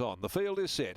Colours on. The field is set.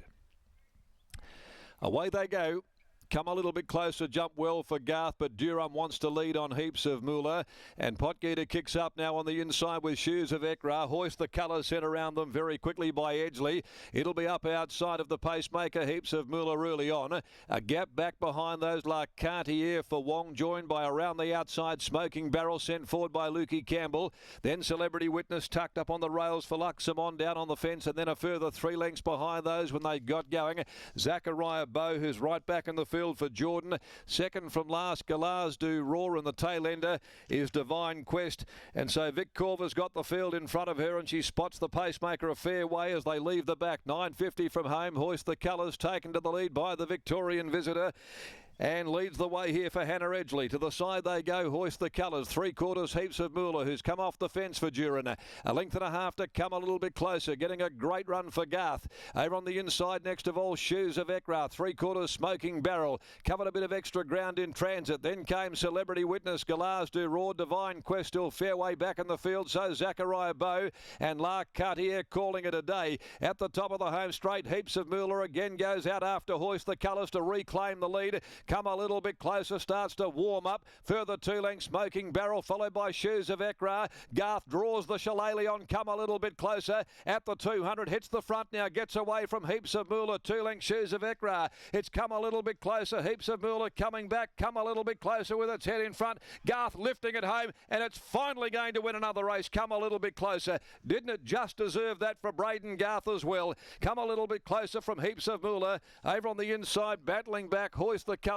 Away they go. Come a little bit closer, jump well for Garth, but Durham wants to lead on Heaps of Moolah. And Potgieter kicks up now on the inside with Shoes of Ekra. Hoist the Colours sent around them very quickly by Edgeley. It'll be up outside of the pacemaker, Heaps of Moolah early on. A gap back behind those La Cartier for Wong, joined by around the outside Smoking Barrel, sent forward by Lukey Campbell. Then Celebrity Witness tucked up on the rails for Luxemon down on the fence, and then a further 3 lengths behind those when they got going. Zachariah Bow, who's right back in the field for Jordan. Second from last, Galars Do Roar, and the tail ender is Divine Quest. And so Vic Corver's got the field in front of her, and she spots the pacemaker a fair way as they leave the back. 9.50 from home. Hoist the Colours taken to the lead by the Victorian Visitor. And leads the way here for Hannah Edgeley. To the side they go, Hoist the Colours. 3/4 Heaps of Moolah, who's come off the fence for Duran. A length and a half to come a little bit closer. Getting a great run for Garth. Over on the inside, next of all, Shoes of Ekra. 3/4 Smoking Barrel. Covered a bit of extra ground in transit. Then came Celebrity Witness. Galars Do Roar. Divine Quest still fairway back in the field. So Zachariah Bow and La Cartier calling it a day. At the top of the home straight, Heaps of Moolah again goes out after Hoist the Colours to reclaim the lead. Come a little bit closer, starts to warm up. Further 2 lengths, Smoking Barrel, followed by Shoes of Ekra. Garth draws the Shillelagh on, come a little bit closer. At the 200, hits the front now, gets away from Heaps of Moolah. 2 lengths, Shoes of Ekra. It's come a little bit closer. Heaps of Moolah coming back, come a little bit closer with its head in front. Garth lifting it home, and it's finally going to win another race. Come a little bit closer. Didn't it just deserve that for Braden Garth as well? Come a little bit closer from Heaps of Moolah. Over on the inside, battling back, Hoist the Colours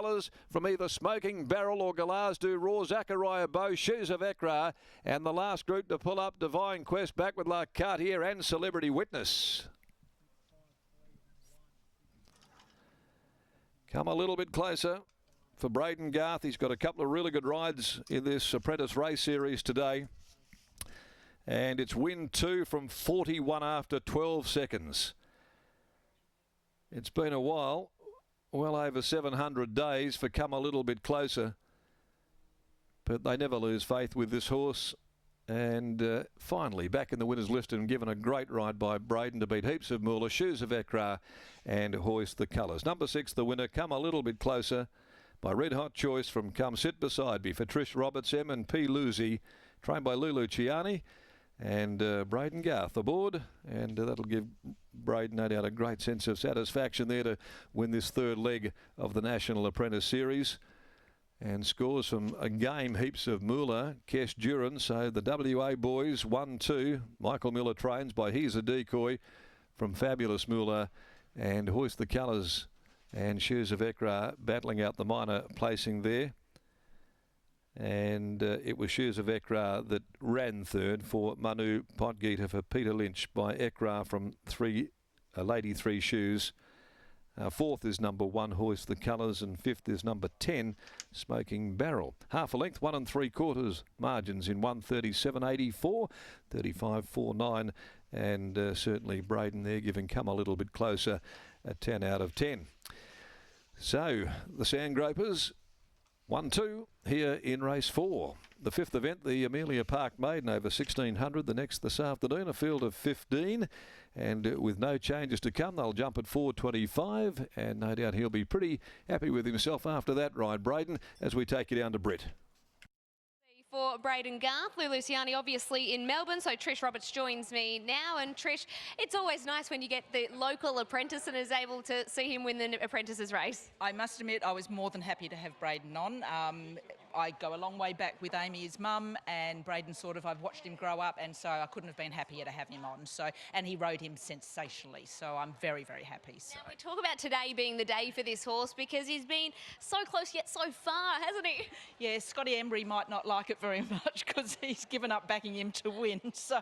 from either Smoking Barrel or Galars Do Roar. Zachariah Bow, Shoes of Ekra, and the last group to pull up, Divine Quest back with La Cartier and Celebrity Witness. Come a little bit closer for Braden Garth. He's got a couple of really good rides in this Apprentice Race Series today. And it's win 2 from 41 after 12 seconds. It's been a while. Well over 700 days for Come a Little Bit Closer. But they never lose faith with this horse. And finally back in the winners list and given a great ride by Braden to beat Heaps of Moolah, Shoes of Ekra and Hoist the Colours. Number 6, the winner, Come a Little Bit Closer by Red Hot Choice from Come Sit Beside Me for Trish Roberts, M&P Lucy, trained by Lulu Ciani. And Braden Garth aboard, and that'll give Braden no doubt a great sense of satisfaction there to win this 3rd leg of the National Apprentice Series. And scores from a game, Heaps of Moolah, Kesh Duran. So the WA boys 1-2. Michael Miller trains by He's a Decoy from Fabulous Moolah, and Hoist the Colours and Shoes of Ekra battling out the minor placing there. And it was Shoes of Ekra that ran 3rd for Manu Potgieter for Peter Lynch by Ekra from Lady 3 Shoes. 4th is number 1, Hoist the Colours, and 5th is number 10, Smoking Barrel. Half a length, 1 3/4 margins in 1:37.84, 35.49, and certainly Braden there giving Come a Little Bit Closer a 10 out of 10. So the Sandgropers 1-2 here in race 4. The 5th event, the Amelia Park Maiden over 1600. The next this afternoon, a field of 15. And with no changes to come, they'll jump at 425. And no doubt he'll be pretty happy with himself after that ride, Braden, as we take you down to Britt. For Braden Garth, Lulu Ciani obviously in Melbourne, so Trish Roberts joins me now. And Trish, it's always nice when you get the local apprentice and is able to see him win the apprentices race. I must admit I was more than happy to have Braden on. I go a long way back with Amy, his mum, and Braden I've watched him grow up, and so I couldn't have been happier to have him on. So, and he rode him sensationally, so I'm very, very happy. So. Now we talk about today being the day for this horse because he's been so close yet so far, hasn't he? Yeah, Scotty Embry might not like it very much because he's given up backing him to win. So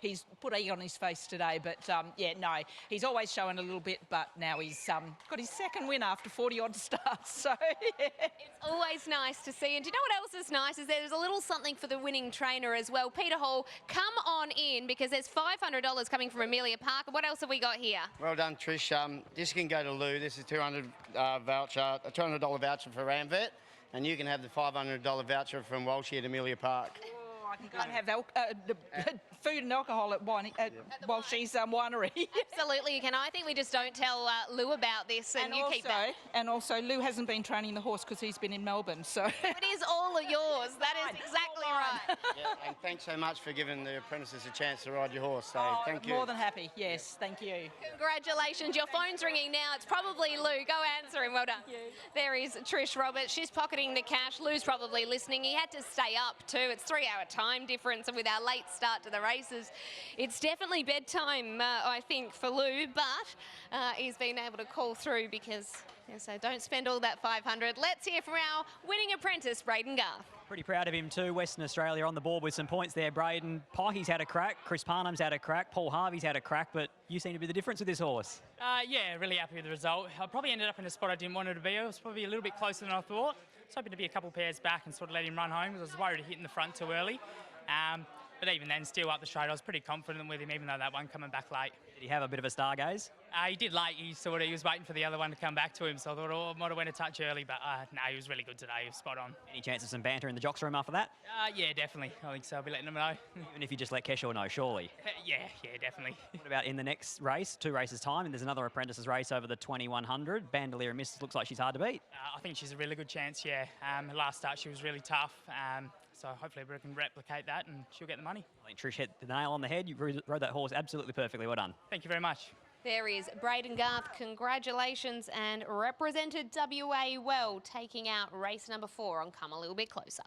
he's put egg on his face today, but yeah, no, he's always showing a little bit, but now he's got his 2nd win after 40-odd starts. So yeah. It's always nice to see. And do you know what else is nice? Is there's a little something for the winning trainer as well. Peter Hall, come on in because there's $500 coming from Amelia Park. What else have we got here? Well done, Trish. This can go to Lou. This is $200 voucher for Ramvet, and you can have the $500 voucher from Walsh here at Amelia Park. Oh, I can go and have food and alcohol at while she's winery. Absolutely, you can. I think we just don't tell Lou about this, and you keep that. And also, Lou hasn't been training the horse because he's been in Melbourne, so... It is all of yours. That is exactly right. Yeah, and thanks so much for giving the apprentices a chance to ride your horse. So thank you. More than happy, yes, thank you. Congratulations. Your phone's ringing now. It's probably Lou. Go answer him. Well done. There is Trish Roberts. She's pocketing the cash. Lou's probably listening. He had to stay up too. It's 3-hour time difference, and with our late start to the races, it's definitely bedtime, I think, for Lou, but he's been able to call through because, so don't spend all that 500. Let's hear from our winning apprentice, Braden Garth. Pretty proud of him too. Western Australia on the board with some points there, Braden. Pikey's had a crack, Chris Parnham's had a crack, Paul Harvey's had a crack, but you seem to be the difference with this horse. Yeah, really happy with the result. I probably ended up in a spot I didn't want it to be. It was probably a little bit closer than I thought. I was hoping to be a couple pairs back and sort of let him run home because I was worried to hit in the front too early. But even then, still up the straight, I was pretty confident with him, even though that one coming back late. Did he have a bit of a stargaze? He did late. He was waiting for the other one to come back to him, so I thought, I might have went a touch early, but no, he was really good today. He was spot on. Any chance of some banter in the jocks room after that? Yeah, definitely. I think so. I'll be letting him know. Even if you just let Keshaw know, surely. Yeah, definitely. What about in the next race, 2 races time, and there's another apprentices race over the 2100. Bandolier Miss looks like she's hard to beat. I think she's a really good chance, yeah. Her last start, she was really tough. So hopefully we can replicate that and she'll get the money. I think Trish hit the nail on the head. You rode that horse absolutely perfectly. Well done. Thank you very much. There is Braden Garth. Congratulations, and represented WA well, taking out race number 4 on Come a Little Bit Closer.